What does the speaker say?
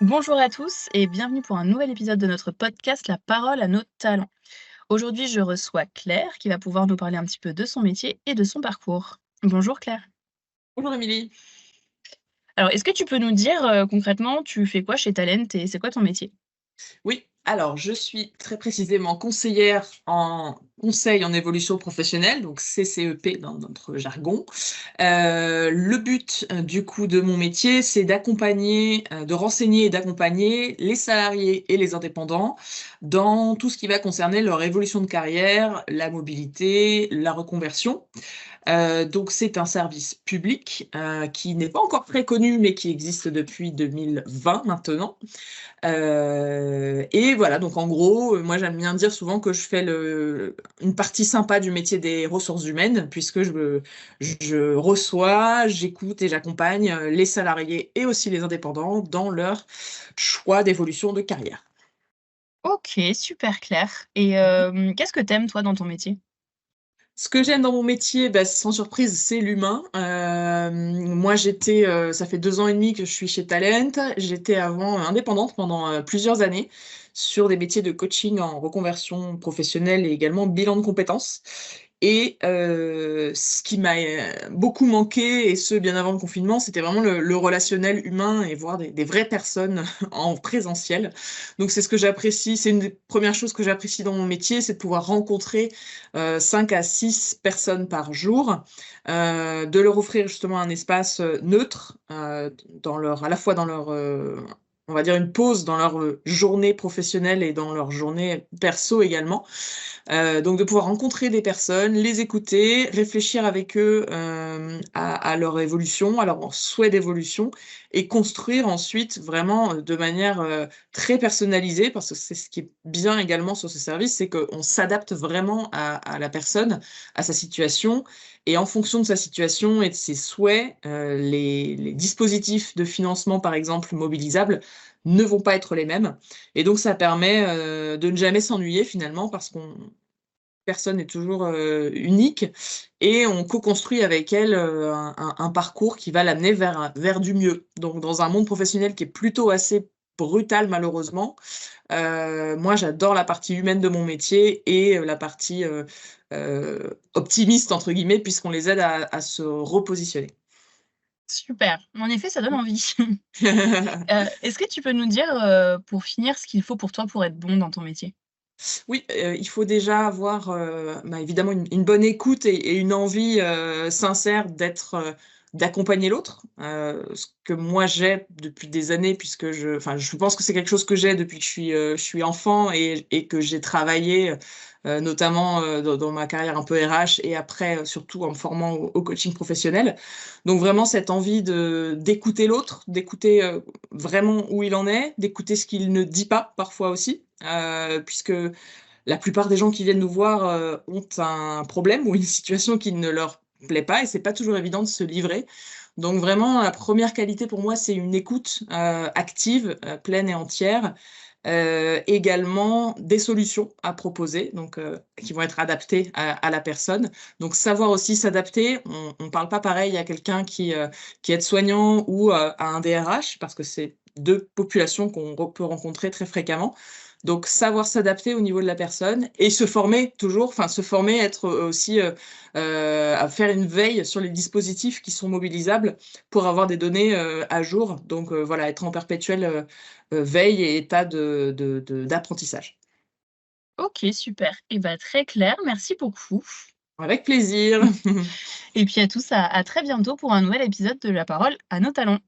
Bonjour à tous et bienvenue pour un nouvel épisode de notre podcast La parole à nos talents. Aujourd'hui, je reçois Claire qui va pouvoir nous parler un petit peu de son métier et de son parcours. Bonjour Claire. Bonjour Émilie. Alors, est-ce que tu peux nous dire concrètement, tu fais quoi chez Talent et c'est quoi ton métier? Oui, alors je suis très précisément conseillère en conseil en évolution professionnelle, donc CCEP dans notre jargon. Le but, du coup de mon métier, c'est d'accompagner, de renseigner et d'accompagner les salariés et les indépendants dans tout ce qui va concerner leur évolution de carrière, la mobilité, la reconversion. Donc c'est un service public, qui n'est pas encore très connu, mais qui existe depuis 2020 maintenant. Et voilà, donc en gros, moi j'aime bien dire souvent que je fais une partie sympa du métier des ressources humaines puisque je reçois, j'écoute et j'accompagne, les salariés et aussi les indépendants dans leur choix d'évolution de carrière. Ok, super clair. Et qu'est-ce que t'aimes toi dans ton métier? Ce que j'aime dans mon métier, bah, sans surprise, c'est l'humain. Moi, ça fait 2 ans et demi que je suis chez Talent. J'étais avant indépendante pendant, plusieurs années sur des métiers de coaching en reconversion professionnelle et également bilan de compétences et ce qui m'a, beaucoup manqué et ce, bien avant le confinement, c'était vraiment le relationnel humain et voir des vraies personnes en présentiel. Donc c'est ce que j'apprécie, c'est une des premières choses que j'apprécie dans mon métier, c'est de pouvoir rencontrer 5 à 6 personnes par jour, de leur offrir justement un espace, neutre, dans leur à la fois dans leur, on va dire une pause dans leur, journée professionnelle et dans leur journée perso également. Donc de pouvoir rencontrer des personnes, les écouter, réfléchir avec eux, à leur évolution, à leur souhait d'évolution et construire ensuite vraiment, de manière, très personnalisée parce que c'est ce qui est bien également sur ce service, c'est qu'on s'adapte vraiment à la personne, à sa situation et en fonction de sa situation et de ses souhaits, les dispositifs de financement, par exemple, mobilisables, ne vont pas être les mêmes et donc ça permet, de ne jamais s'ennuyer finalement parce qu'on personne est toujours, unique et on co-construit avec elle, un parcours qui va l'amener vers du mieux. Donc dans un monde professionnel qui est plutôt assez brutal malheureusement, moi j'adore la partie humaine de mon métier et la partie, «optimiste» entre guillemets puisqu'on les aide à se repositionner. Super. En effet, ça donne envie. Est-ce que tu peux nous dire, pour finir, ce qu'il faut pour toi pour être bon dans ton métier? Oui, il faut déjà avoir, bah, évidemment une bonne écoute et une envie, sincère d'accompagner l'autre, ce que moi j'ai depuis des années puisque je pense que c'est quelque chose que j'ai depuis que je suis enfant et que j'ai travaillé, notamment, dans ma carrière un peu RH et après, surtout en me formant au coaching professionnel. Donc vraiment cette envie d'écouter l'autre, d'écouter, vraiment où il en est, d'écouter ce qu'il ne dit pas parfois aussi, puisque la plupart des gens qui viennent nous voir, ont un problème ou une situation qui ne leur plaît pas et c'est pas toujours évident de se livrer. Donc vraiment la première qualité pour moi, c'est une écoute, active, pleine et entière. Également des solutions à proposer, donc qui vont être adaptées à la personne. Donc savoir aussi s'adapter. On parle pas pareil à quelqu'un qui est aide-soignant ou, à un DRH parce que c'est 2 populations qu'on peut rencontrer très fréquemment. Donc savoir s'adapter au niveau de la personne et se former toujours, enfin se former, être, aussi, à faire une veille sur les dispositifs qui sont mobilisables pour avoir des données, à jour. Donc, voilà, être en perpétuelle, veille et état d'apprentissage. OK, super. Et bah, très clair, merci beaucoup. Avec plaisir. Et puis à tous, à très bientôt pour un nouvel épisode de La parole à nos talents.